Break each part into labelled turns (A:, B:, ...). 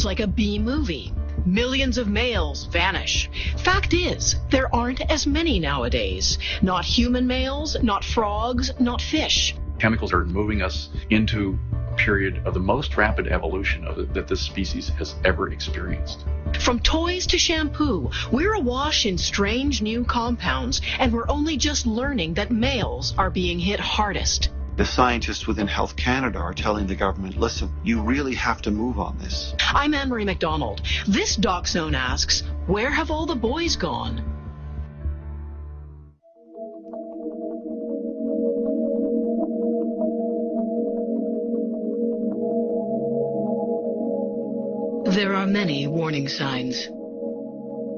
A: like a B movie. Millions of males vanish. Fact is, there aren't as many nowadays. Not human males, not frogs, not fish.
B: Chemicals are moving us into a period of the most rapid evolution that this species has ever experienced.
A: From toys to shampoo, we're awash in strange new compounds, and we're only just learning that males are being hit hardest.
C: The scientists within Health Canada are telling the government, listen, you really have to move on this.
A: I'm Anne-Marie MacDonald. This Doc Zone asks, where have all the boys gone? There are many warning signs.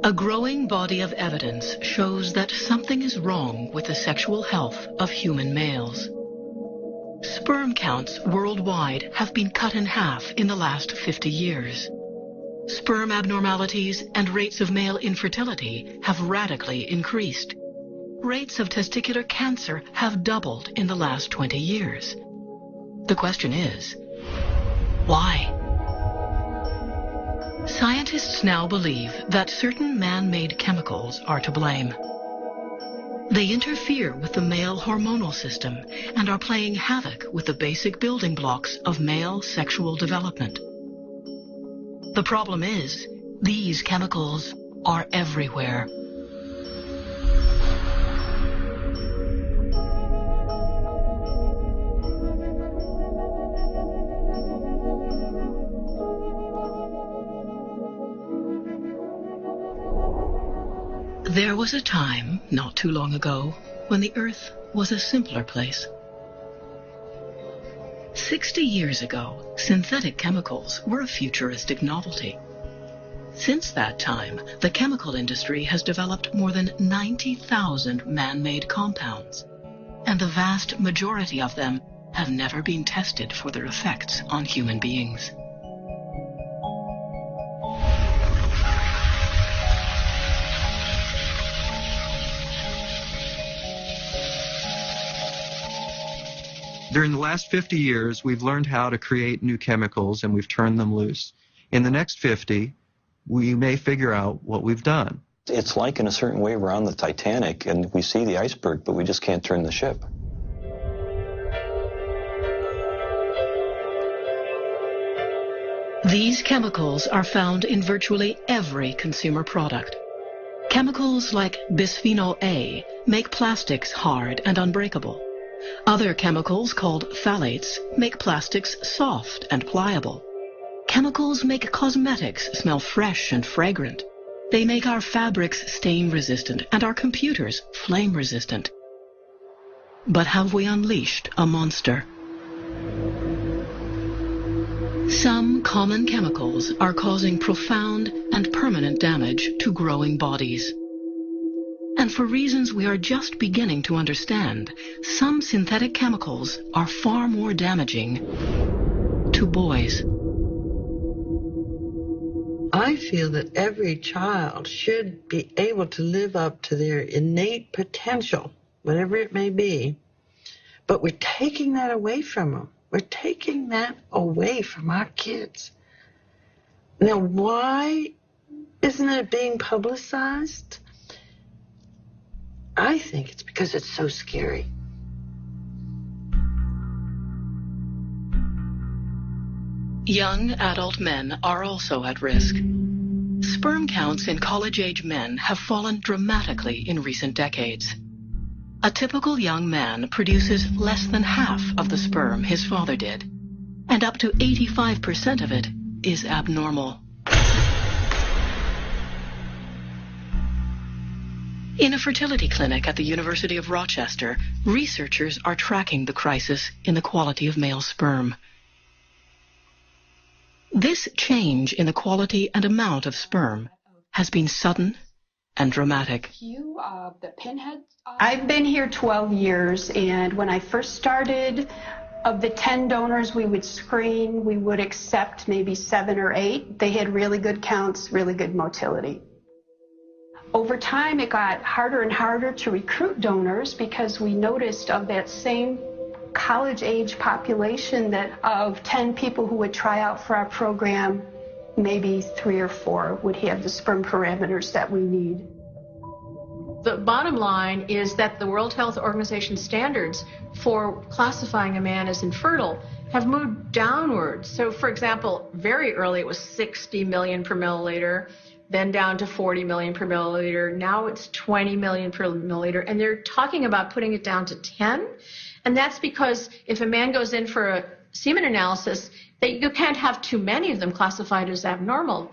A: A growing body of evidence shows that something is wrong with the sexual health of human males. Sperm counts worldwide have been cut in half in the last 50 years. Sperm abnormalities and rates of male infertility have radically increased. Rates of testicular cancer have doubled in the last 20 years. The question is, why? Scientists now believe that certain man-made chemicals are to blame. They interfere with the male hormonal system and are playing havoc with the basic building blocks of male sexual development. The problem is, these chemicals are everywhere. There was a time, not too long ago, when the Earth was a simpler place. 60 years ago, synthetic chemicals were a futuristic novelty. Since that time, the chemical industry has developed more than 90,000 man-made compounds, and the vast majority of them have never been tested for their effects on human beings.
D: During the last 50 years, we've learned how to create new chemicals and we've turned them loose. In the next 50, we may figure out what we've done.
E: It's like in a certain way we're on the Titanic and we see the iceberg, but we just can't turn the ship.
A: These chemicals are found in virtually every consumer product. Chemicals like bisphenol A make plastics hard and unbreakable. Other chemicals called phthalates make plastics soft and pliable. Chemicals make cosmetics smell fresh and fragrant. They make our fabrics stain-resistant and our computers flame-resistant. But have we unleashed a monster? Some common chemicals are causing profound and permanent damage to growing bodies. And for reasons we are just beginning to understand, some synthetic chemicals are far more damaging to boys.
F: I feel that every child should be able to live up to their innate potential, whatever it may be, but we're taking that away from them. We're taking that away from our kids. Now, why isn't it being publicized? I think it's because it's so scary.
A: Young adult men are also at risk. Sperm counts in college-age men have fallen dramatically in recent decades. A typical young man produces less than half of the sperm his father did, and up to 85% of it is abnormal. In a fertility clinic at the University of Rochester, researchers are tracking the crisis in the quality of male sperm. This change in the quality and amount of sperm has been sudden and dramatic.
G: I've been here 12 years, and when I first started, of the 10 donors we would screen, we would accept maybe 7 or 8. They had really good counts, really good motility. Over time, it got harder and harder to recruit donors because we noticed of that same college-age population that of 10 people who would try out for our program, maybe 3 or 4 would have the sperm parameters that we need.
H: The bottom line is that the World Health Organization standards for classifying a man as infertile have moved downwards. So, for example, very early it was 60 million per milliliter, then down to 40 million per milliliter. Now it's 20 million per milliliter, and they're talking about putting it down to 10. And that's because if a man goes in for a semen analysis, you can't have too many of them classified as abnormal.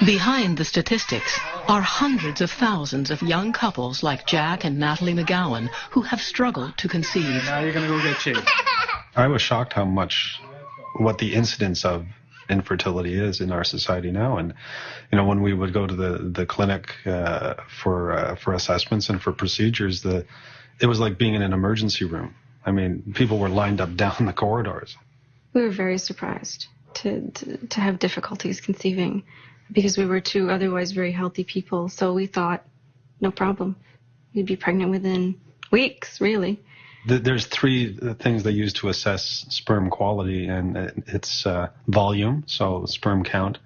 A: Behind the statistics are hundreds of thousands of young couples like Jack and Natalie McGowan who have struggled to conceive.
I: Now you're going to go get chased.
J: I was shocked what the incidence of infertility is in our society now. And, when we would go to the clinic for assessments and for procedures, it was like being in an emergency room. I mean, people were lined up down the corridors.
K: We were very surprised to have difficulties conceiving because we were two otherwise very healthy people. So we thought, no problem. You'd be pregnant within weeks, really.
J: There's 3 things they use to assess sperm quality, and it's volume, so sperm count,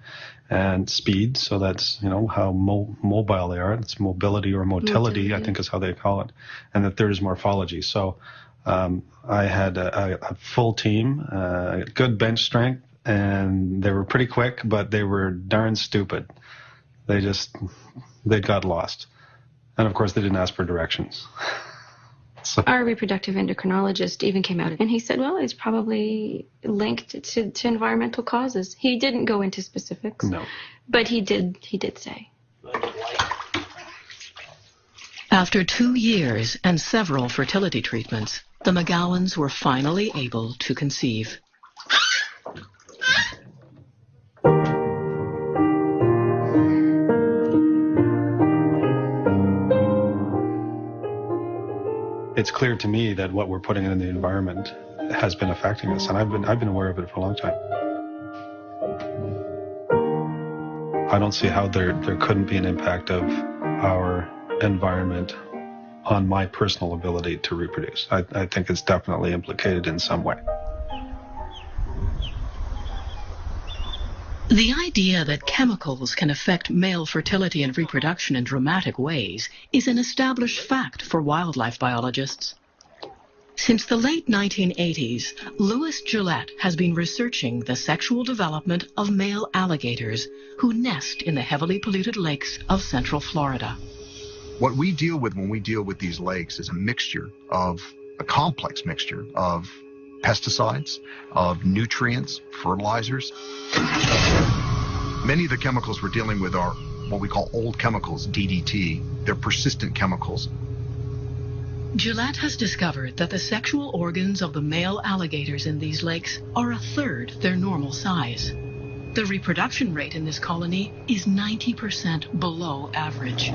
J: and speed, so that's, how mobile they are. It's mobility or motility, I think is how they call it. And the third is morphology. So I had a full team, good bench strength, and they were pretty quick, but they were darn stupid. They got lost. And of course, they didn't ask for directions. So.
K: Our reproductive endocrinologist even came out and he said, well, it's probably linked to environmental causes. He didn't go into specifics.
J: No.
K: But he did say.
A: After 2 years and several fertility treatments, the McGowans were finally able to conceive.
J: It's clear to me that what we're putting in the environment has been affecting us, and I've been aware of it for a long time. I don't see how there couldn't be an impact of our environment on my personal ability to reproduce. I think it's definitely implicated in some way.
A: The idea that chemicals can affect male fertility and reproduction in dramatic ways is an established fact for wildlife biologists. Since the late 1980s, Louis Gillette has been researching the sexual development of male alligators who nest in the heavily polluted lakes of Central Florida.
L: What we deal with when we deal with these lakes is a complex mixture of pesticides, of nutrients, fertilizers. Many of the chemicals we're dealing with are what we call old chemicals, DDT. They're persistent chemicals.
A: Gillette has discovered that the sexual organs of the male alligators in these lakes are 1/3 their normal size. The reproduction rate in this colony is 90% below average.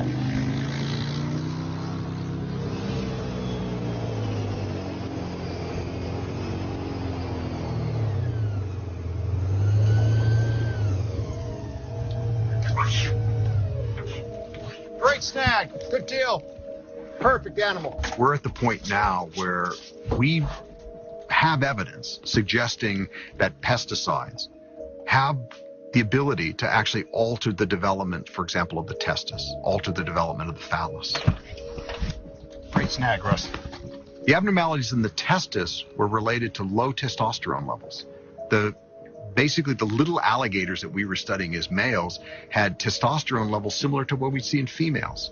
I: Great snag. Good deal. Perfect animal.
L: We're at the point now where we have evidence suggesting that pesticides have the ability to actually alter the development, for example, of the testis, alter the development of the phallus.
I: Great snag, Russ.
L: The abnormalities in the testis were related to low testosterone levels. Basically, the little alligators that we were studying as males had testosterone levels similar to what we see in females.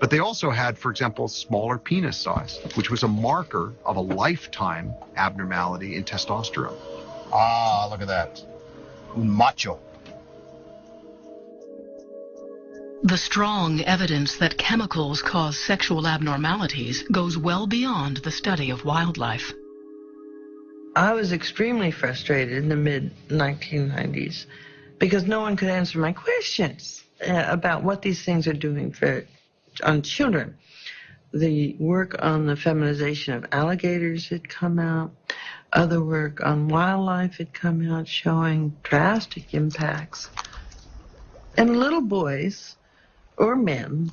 L: But they also had, for example, smaller penis size, which was a marker of a lifetime abnormality in testosterone.
I: Ah, look at that. Un macho.
A: The strong evidence that chemicals cause sexual abnormalities goes well beyond the study of wildlife.
F: I was extremely frustrated in the mid-1990s because no one could answer my questions about what these things are doing on children. The work on the feminization of alligators had come out. Other work on wildlife had come out showing drastic impacts. And little boys or men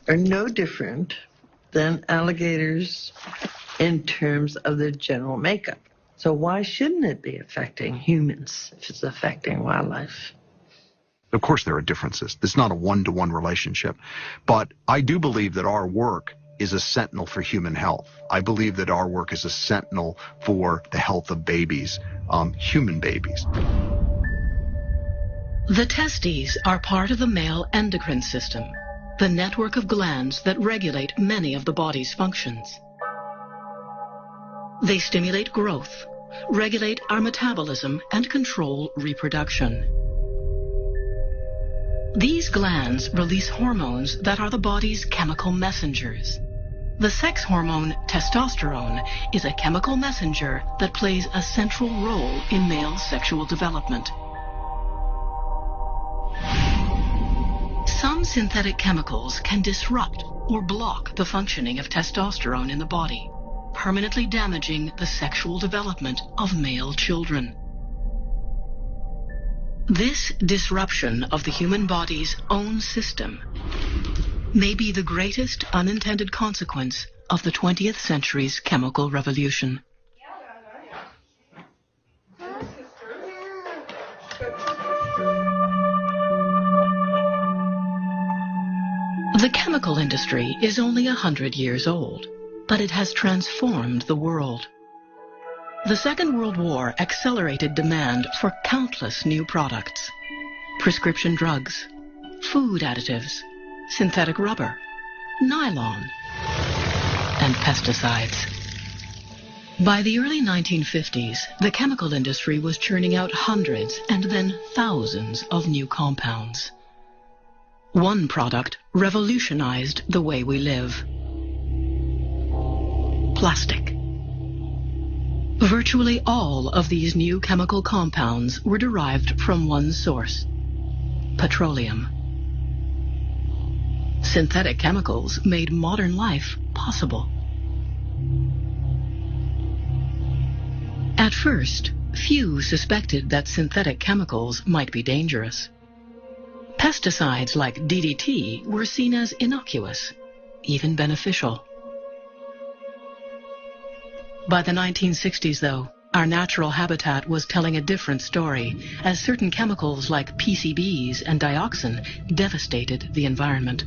F: are no different than alligators in terms of their general makeup. So why shouldn't it be affecting humans if it's affecting wildlife?
L: Of course, there are differences. It's not a one-to-one relationship. But I do believe that our work is a sentinel for human health. I believe that our work is a sentinel for the health of babies, human babies.
A: The testes are part of the male endocrine system, the network of glands that regulate many of the body's functions. They stimulate growth, regulate our metabolism, and control reproduction. These glands release hormones that are the body's chemical messengers. The sex hormone testosterone is a chemical messenger that plays a central role in male sexual development. Some synthetic chemicals can disrupt or block the functioning of testosterone in the body, permanently damaging the sexual development of male children. This disruption of the human body's own system may be the greatest unintended consequence of the 20th century's chemical revolution. The chemical industry is only 100 years old, but it has transformed the world. The Second World War accelerated demand for countless new products: prescription drugs, food additives, synthetic rubber, nylon, and pesticides. By the early 1950s, the chemical industry was churning out hundreds and then thousands of new compounds. One product revolutionized the way we live: plastic. Virtually all of these new chemical compounds were derived from one source: petroleum. Synthetic chemicals made modern life possible. At first, few suspected that synthetic chemicals might be dangerous. Pesticides like DDT were seen as innocuous, even beneficial. By the 1960s, though, our natural habitat was telling a different story, as certain chemicals like PCBs and dioxin devastated the environment.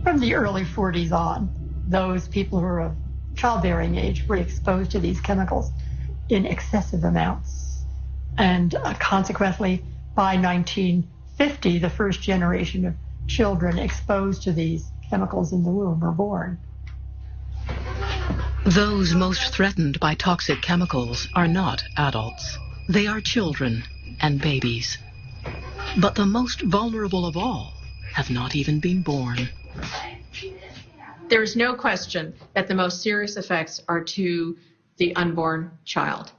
M: From the early 40s on, those people who are of childbearing age were exposed to these chemicals in excessive amounts. And consequently, by 1950, the first generation of children exposed to these chemicals in the womb were born.
A: Those most threatened by toxic chemicals are not adults. They are children and babies. But the most vulnerable of all have not even been born.
H: There is no question that the most serious effects are to the unborn child,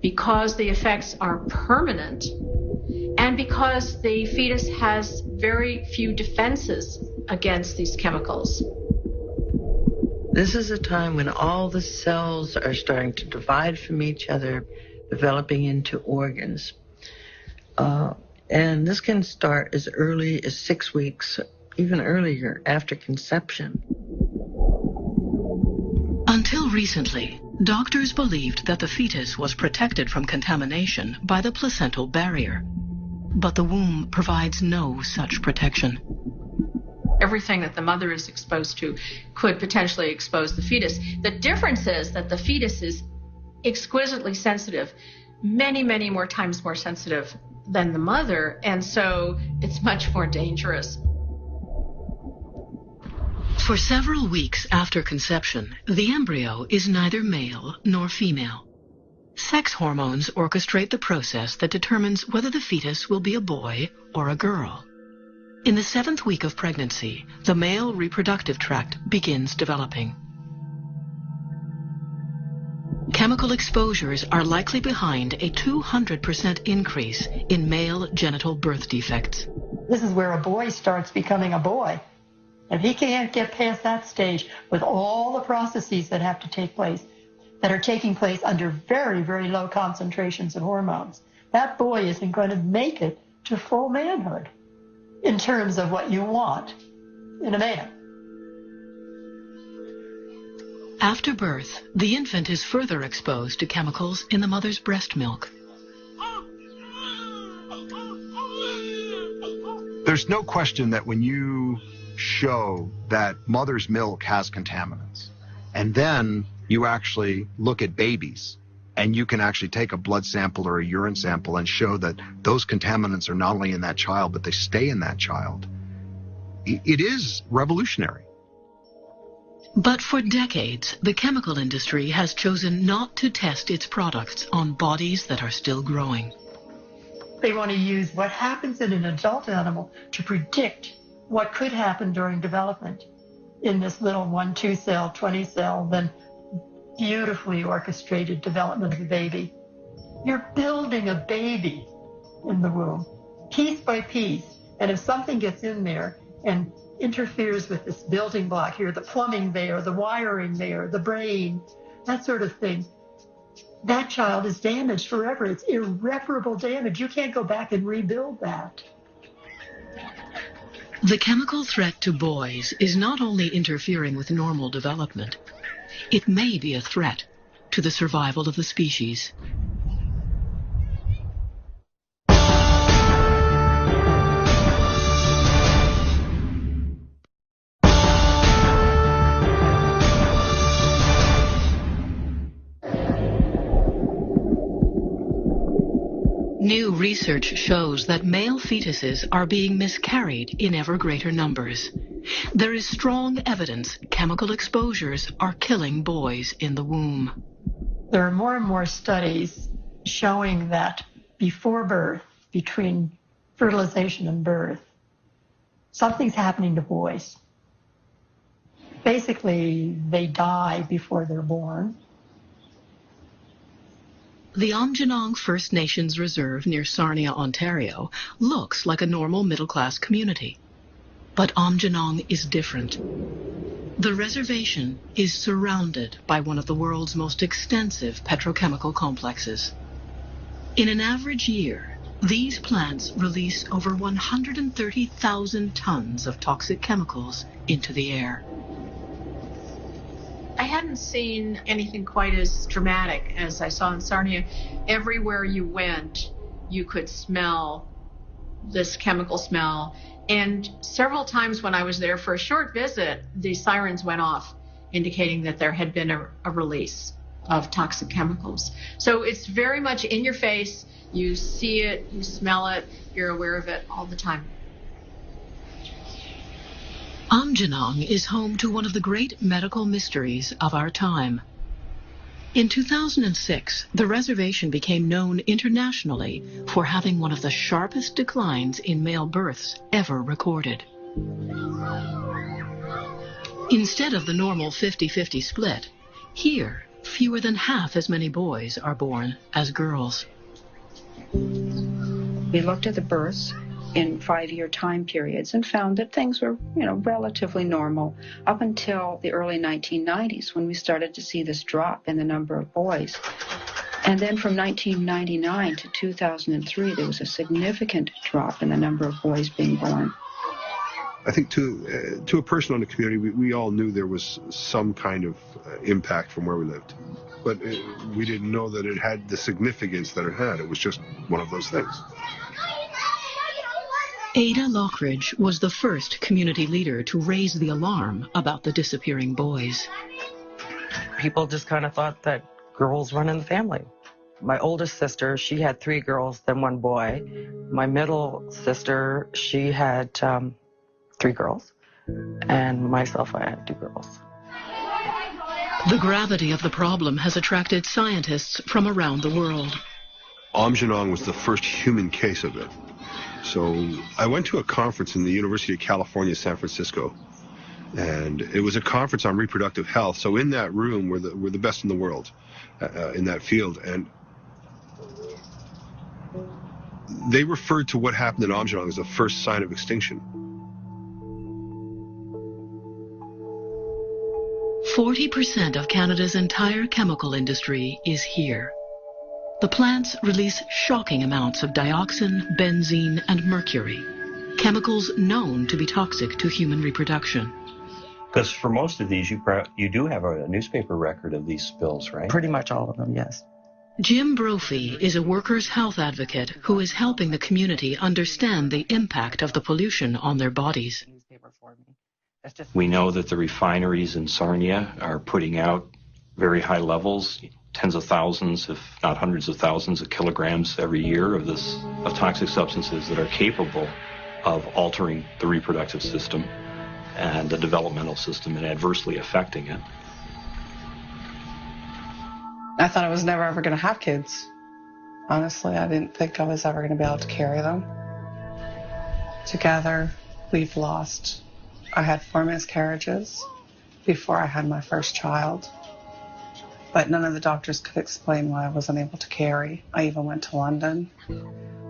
H: because the effects are permanent and because the fetus has very few defenses against these chemicals.
F: This is a time when all the cells are starting to divide from each other, developing into organs. And this can start as early as 6 weeks, even earlier, after conception.
A: Until recently, doctors believed that the fetus was protected from contamination by the placental barrier. But the womb provides no such protection.
H: Everything that the mother is exposed to could potentially expose the fetus. The difference is that the fetus is exquisitely sensitive, many, many more times more sensitive than the mother, and so it's much more dangerous.
A: For several weeks after conception, the embryo is neither male nor female. Sex hormones orchestrate the process that determines whether the fetus will be a boy or a girl. In the 7th week of pregnancy, the male reproductive tract begins developing. Chemical exposures are likely behind a 200% increase in male genital birth defects.
M: This is where a boy starts becoming a boy. If he can't get past that stage with all the processes that have to take place, that are taking place under very, very low concentrations of hormones, that boy isn't going to make it to full manhood in terms of what you want in a man.
A: After birth, the infant is further exposed to chemicals in the mother's breast milk.
L: There's no question that when you show that mother's milk has contaminants, and then you actually look at babies, and you can actually take a blood sample or a urine sample and show that those contaminants are not only in that child, but they stay in that child, it is revolutionary.
A: But for decades, the chemical industry has chosen not to test its products on bodies that are still growing.
M: They want to use what happens in an adult animal to predict what could happen during development in this little 1, 2 cell, 20 cell, then beautifully orchestrated development of a baby. You're building a baby in the womb, piece by piece. And if something gets in there and interferes with this building block here, the plumbing there, the wiring there, the brain, that sort of thing, that child is damaged forever. It's irreparable damage. You can't go back and rebuild that.
A: The chemical threat to boys is not only interfering with normal development, it may be a threat to the survival of the species. New research shows that male fetuses are being miscarried in ever greater numbers. There is strong evidence chemical exposures are killing boys in the womb.
M: There are more and more studies showing that before birth, between fertilization and birth, something's happening to boys. Basically, they die before they're born.
A: The Aamjiwnaang First Nations Reserve near Sarnia, Ontario, looks like a normal middle-class community. But Aamjiwnaang is different. The reservation is surrounded by one of the world's most extensive petrochemical complexes. In an average year, these plants release over 130,000 tons of toxic chemicals into the air.
H: I hadn't seen anything quite as dramatic as I saw in Sarnia. Everywhere you went, you could smell this chemical smell. And several times when I was there for a short visit, the sirens went off, indicating that there had been a release of toxic chemicals. So it's very much in your face. You see it, you smell it, you're aware of it all the time.
A: Aamjiwnaang is home to one of the great medical mysteries of our time. In 2006, the reservation became known internationally for having one of the sharpest declines in male births ever recorded. Instead of the normal 50-50 split, here, fewer than half as many boys are born as girls.
N: We looked at the births in 5-year time periods and found that things were, relatively normal up until the early 1990s when we started to see this drop in the number of boys. And then from 1999 to 2003, there was a significant drop in the number of boys being born.
O: I think to a person in the community, we all knew there was some kind of impact from where we lived. But we didn't know that it had the significance that it had. It was just one of those things.
A: Ada Lockridge was the first community leader to raise the alarm about the disappearing boys.
P: People just kind of thought that girls run in the family. My oldest sister, she had 3 girls, then 1 boy. My middle sister, she had 3 girls. And myself, I had 2 girls.
A: The gravity of the problem has attracted scientists from around the world.
O: Aamjiwnaang was the first human case of it. So I went to a conference in the University of California, San Francisco, and it was a conference on reproductive health. So in that room were the best in the world in that field, and they referred to what happened in Aamjiwnaang as the first sign of extinction.
A: 40% of Canada's entire chemical industry is here. The plants release shocking amounts of dioxin, benzene, and mercury, chemicals known to be toxic to human reproduction.
E: Because for most of these, you do have a newspaper record of these spills, right?
P: Pretty much all of them, yes.
A: Jim Brophy is a workers' health advocate who is helping the community understand the impact of the pollution on their bodies.
E: We know that the refineries in Sarnia are putting out very high levels, tens of thousands, if not hundreds of thousands of kilograms every year of toxic substances that are capable of altering the reproductive system and the developmental system and adversely affecting it.
Q: I thought I was never ever going to have kids. Honestly, I didn't think I was ever going to be able to carry them. Together, we've lost. I had 4 miscarriages before I had my first child. But none of the doctors could explain why I wasn't able to carry. I even went to London.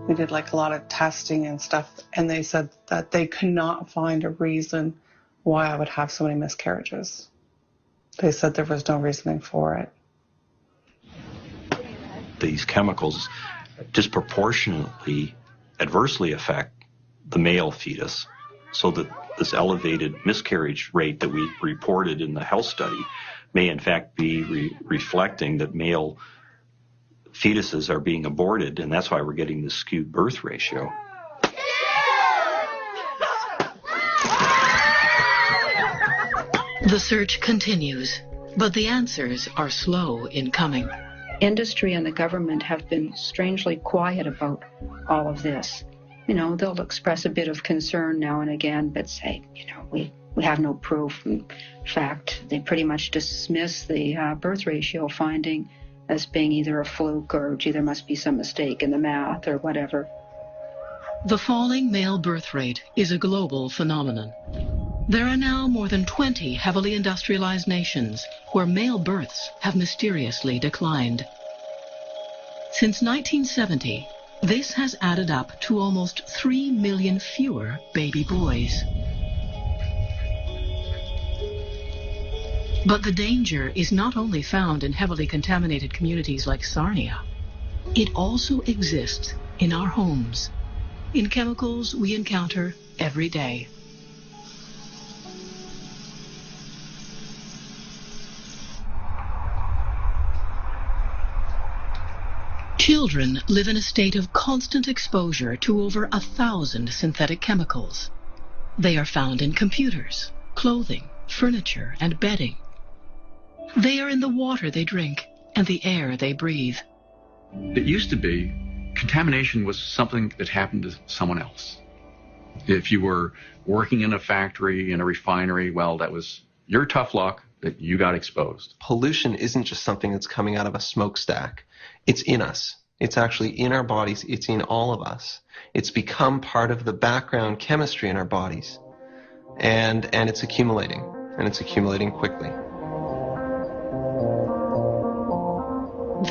Q: We did like a lot of testing and stuff, and they said that they could not find a reason why I would have so many miscarriages. They said there was no reasoning for it.
E: These chemicals disproportionately adversely affect the male fetus, so that this elevated miscarriage rate that we reported in the health study may in fact be reflecting that male fetuses are being aborted, and that's why we're getting this skewed birth ratio.
A: The search continues, but the answers are slow in coming.
N: Industry and the government have been strangely quiet about all of this. You know, they'll express a bit of concern now and again, but say, you know, we have no proof. In fact, they pretty much dismiss the birth ratio finding as being either a fluke or, gee, there must be some mistake in the math or whatever.
A: The falling male birth rate is a global phenomenon. There are now more than 20 heavily industrialized nations where male births have mysteriously declined. Since 1970, this has added up to almost 3 million fewer baby boys. But the danger is not only found in heavily contaminated communities like Sarnia. It also exists in our homes, in chemicals we encounter every day. Children live in a state of constant exposure to over 1,000 synthetic chemicals. They are found in computers, clothing, furniture, and bedding. They are in the water they drink and the air they breathe.
B: It used to be contamination was something that happened to someone else. If you were working in a factory, in a refinery, well, that was your tough luck that you got exposed.
D: Pollution isn't just something that's coming out of a smokestack. It's in us. It's actually in our bodies. It's in all of us. It's become part of the background chemistry in our bodies. And it's accumulating. And it's accumulating quickly.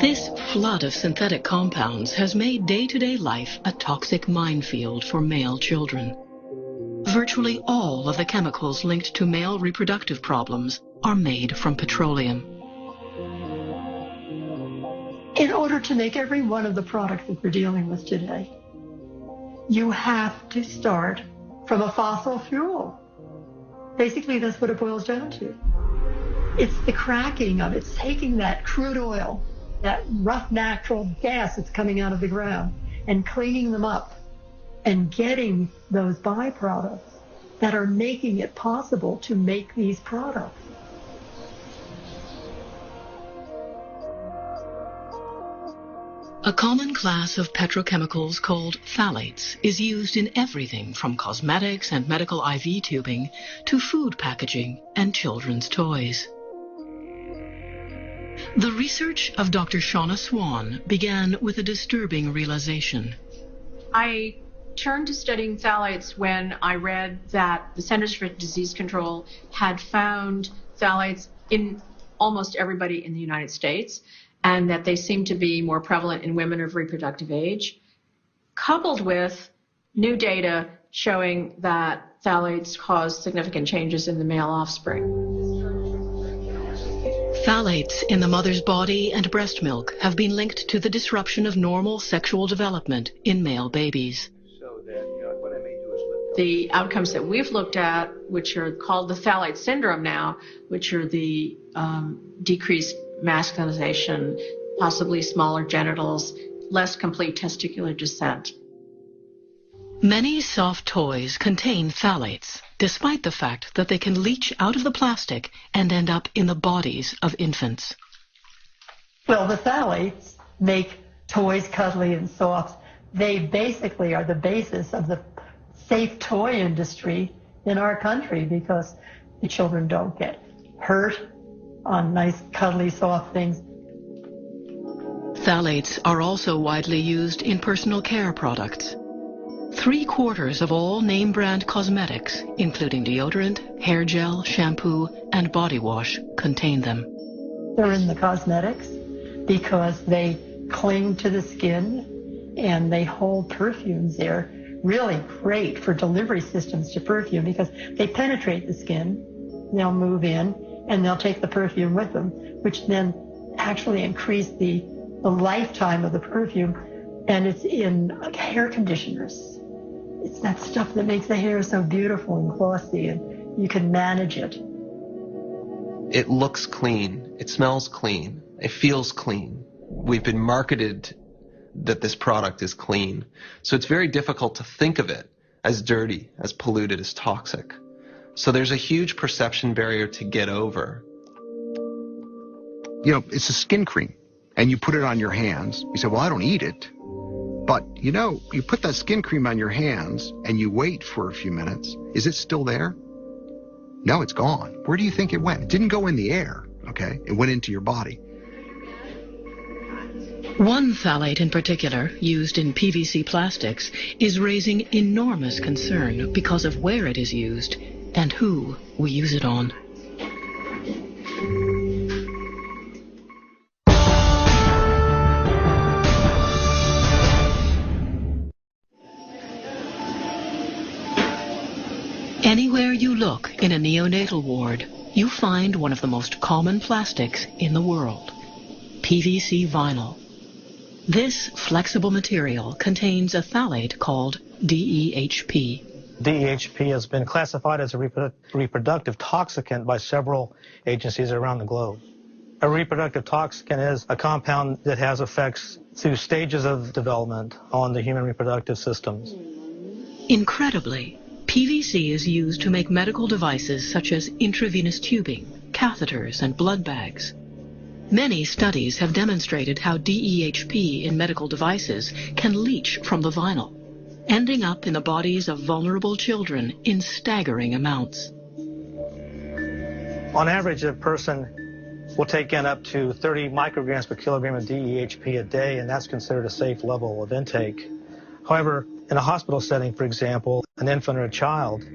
A: This flood of synthetic compounds has made day-to-day life a toxic minefield for male children. Virtually all of the chemicals linked to male reproductive problems are made from petroleum.
M: In order to make every one of the products that we're dealing with today, you have to start from a fossil fuel. Basically, that's what it boils down to. It's the cracking of it. It's taking that crude oil, that rough natural gas that's coming out of the ground, and cleaning them up and getting those byproducts that are making it possible to make these products.
A: A common class of petrochemicals called phthalates is used in everything from cosmetics and medical IV tubing to food packaging and children's toys. The research of Dr. Shauna Swan began with a disturbing realization.
H: I turned to studying phthalates when I read that the Centers for Disease Control had found phthalates in almost everybody in the United States, and that they seem to be more prevalent in women of reproductive age, coupled with new data showing that phthalates cause significant changes in the male offspring.
A: Phthalates in the mother's body and breast milk have been linked to the disruption of normal sexual development in male babies.
H: The The outcomes that we've looked at, which are called the phthalate syndrome now, which are the decreased masculinization, possibly smaller genitals, less complete testicular descent.
A: Many soft toys contain phthalates, despite the fact that they can leach out of the plastic and end up in the bodies of infants.
M: Well, the phthalates make toys cuddly and soft. They basically are the basis of the safe toy industry in our country because the children don't get hurt on nice, cuddly, soft things.
A: Phthalates are also widely used in personal care products. 3/4 of all name-brand cosmetics, including deodorant, hair gel, shampoo, and body wash, contain them.
M: They're in the cosmetics because they cling to the skin and they hold perfumes there. Really great for delivery systems to perfume because they penetrate the skin, they'll move in, and they'll take the perfume with them, which then actually increase the lifetime of the perfume. And it's in hair conditioners. It's that stuff that makes the hair so beautiful and glossy, and you can manage it.
D: It looks clean. It smells clean. It feels clean. We've been marketed that this product is clean. So it's very difficult to think of it as dirty, as polluted, as toxic. So there's a huge perception barrier to get over.
L: You know, it's a skin cream, and you put it on your hands. You say, well, I don't eat it. But, you know, you put that skin cream on your hands, and you wait for a few minutes. Is it still there? No, it's gone. Where do you think it went? It didn't go in the air, okay? It went into your body.
A: One phthalate in particular, used in PVC plastics, is raising enormous concern because of where it is used and who we use it on. Anywhere you look in a neonatal ward, you find one of the most common plastics in the world, PVC vinyl. This flexible material contains a phthalate called DEHP.
R: DEHP has been classified as a reproductive toxicant by several agencies around the globe. A reproductive toxicant is a compound that has effects through stages of development on the human reproductive systems.
A: Incredibly, PVC is used to make medical devices such as intravenous tubing, catheters, and blood bags. Many studies have demonstrated how DEHP in medical devices can leach from the vinyl, ending up in the bodies of vulnerable children in staggering amounts.
R: On average, a person will take in up to 30 micrograms per kilogram of DEHP a day, and that's considered a safe level of intake. However, in a hospital setting, for example, an infant or a child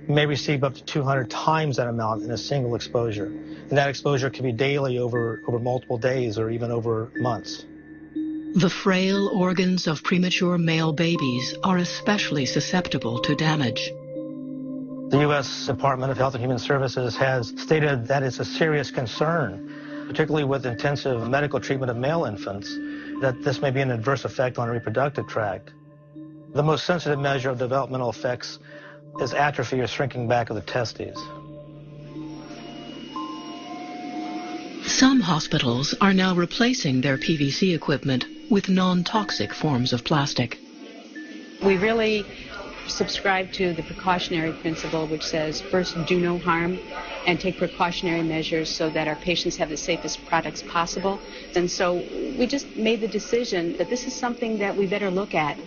R: may receive up to 200 times that amount in a single exposure. And that exposure can be daily over multiple days or even over months.
A: The frail organs of premature male babies are especially susceptible to damage.
R: The U.S. Department of Health and Human Services has stated that it's a serious concern, particularly with intensive medical treatment of male infants, that this may be an adverse effect on the reproductive tract. The most sensitive measure of developmental effects is atrophy or shrinking back of the testes.
A: Some hospitals are now replacing their PVC equipment with non-toxic forms of plastic.
S: We really subscribe to the precautionary principle, which says first do no harm and take precautionary measures so that our patients have the safest products possible. And so we just made the decision that this is something that we better look at.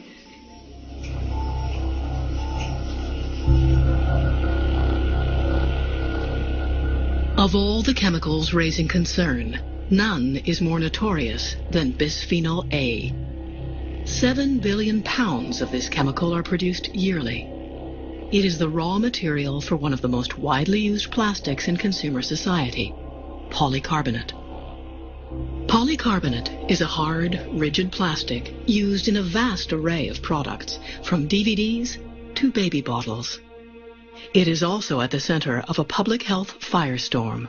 A: Of all the chemicals raising concern, none is more notorious than bisphenol A. 7 billion pounds of this chemical are produced yearly. It is the raw material for one of the most widely used plastics in consumer society, polycarbonate. Polycarbonate is a hard, rigid plastic used in a vast array of products, from DVDs to baby bottles. It is also at the center of a public health firestorm.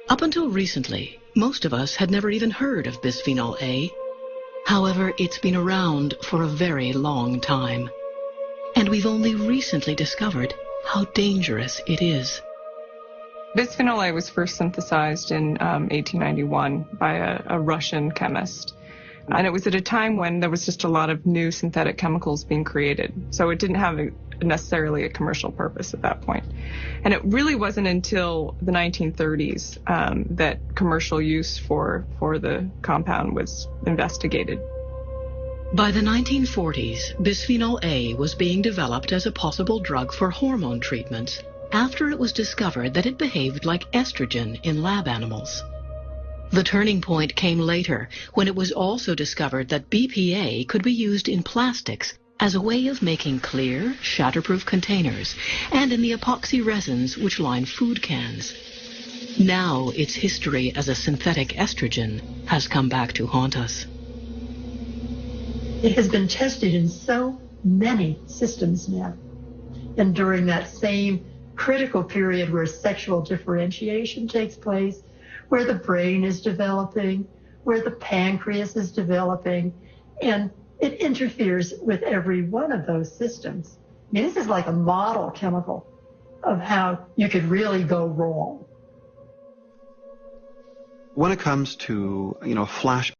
A: Up until recently, most of us had never even heard of bisphenol A. However, it's been around for a very long time. And we've only recently discovered how dangerous it is.
T: Bisphenol A was first synthesized in 1891 by a Russian chemist. And it was at a time when there was just a lot of new synthetic chemicals being created. So it didn't have necessarily a commercial purpose at that point. And it really wasn't until the 1930s that commercial use for the compound was investigated.
A: By the 1940s, bisphenol A was being developed as a possible drug for hormone treatments after it was discovered that it behaved like estrogen in lab animals. The turning point came later when it was also discovered that BPA could be used in plastics as a way of making clear, shatterproof containers and in the epoxy resins which line food cans. Now its history as a synthetic estrogen has come back to haunt us.
M: It has been tested in so many systems now. And during that same critical period where sexual differentiation takes place, where the brain is developing, where the pancreas is developing, and it interferes with every one of those systems. I mean, this is like a model chemical of how you could really go wrong.
C: When it comes to, flash